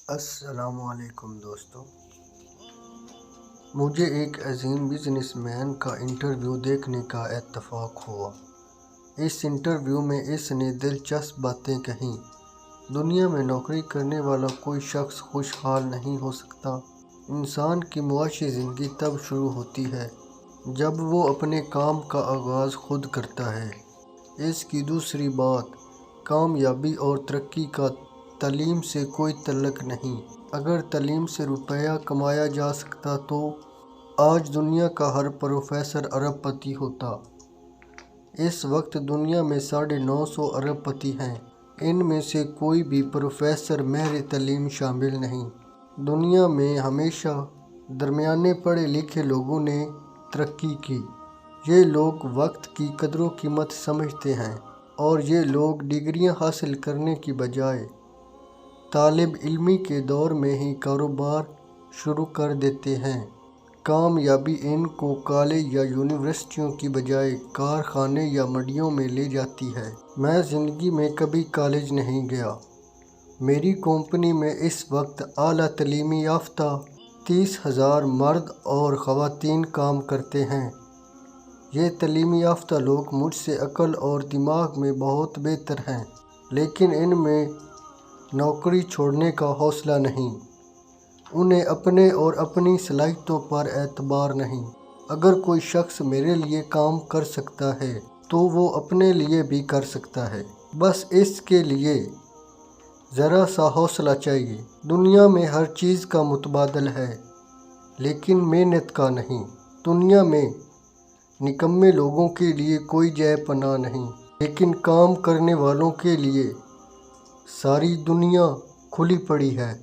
السلام علیکم دوستو، مجھے ایک عظیم بزنس مین کا انٹرویو دیکھنے کا اتفاق ہوا۔ اس انٹرویو میں اس نے دلچسپ باتیں کہیں۔ دنیا میں نوکری کرنے والا کوئی شخص خوشحال نہیں ہو سکتا۔ انسان کی معاشی زندگی تب شروع ہوتی ہے جب وہ اپنے کام کا آغاز خود کرتا ہے۔ اس کی دوسری بات، کامیابی اور ترقی کا تعلیم سے کوئی تعلق نہیں۔ اگر تعلیم سے روپیہ کمایا جا سکتا تو آج دنیا کا ہر پروفیسر ارب پتی ہوتا۔ اس وقت دنیا میں 950 ارب پتی ہیں۔ ان میں سے کوئی بھی پروفیسر ماہر تعلیم شامل نہیں۔ دنیا میں ہمیشہ درمیانے پڑھے لکھے لوگوں نے ترقی کی۔ یہ لوگ وقت کی قدر و قیمت سمجھتے ہیں اور یہ لوگ ڈگریاں حاصل کرنے کی بجائے طالب علمی کے دور میں ہی کاروبار شروع کر دیتے ہیں۔ کامیابی ان کو کالج یا یونیورسٹیوں کی بجائے کارخانے یا منڈیوں میں لے جاتی ہے۔ میں زندگی میں کبھی کالج نہیں گیا۔ میری کمپنی میں اس وقت اعلیٰ تعلیم یافتہ 30,000 مرد اور خواتین کام کرتے ہیں۔ یہ تعلیم یافتہ لوگ مجھ سے عقل اور دماغ میں بہت بہتر ہیں، لیکن ان میں نوکری چھوڑنے کا حوصلہ نہیں۔ انہیں اپنے اور اپنی صلاحیتوں پر اعتبار نہیں۔ اگر کوئی شخص میرے لیے کام کر سکتا ہے تو وہ اپنے لیے بھی کر سکتا ہے، بس اس کے لیے ذرا سا حوصلہ چاہیے۔ دنیا میں ہر چیز کا متبادل ہے، لیکن محنت کا نہیں۔ دنیا میں نکمے لوگوں کے لیے کوئی جائے پناہ نہیں، لیکن کام کرنے والوں کے لیے ساری دنیا کھلی پڑی ہے۔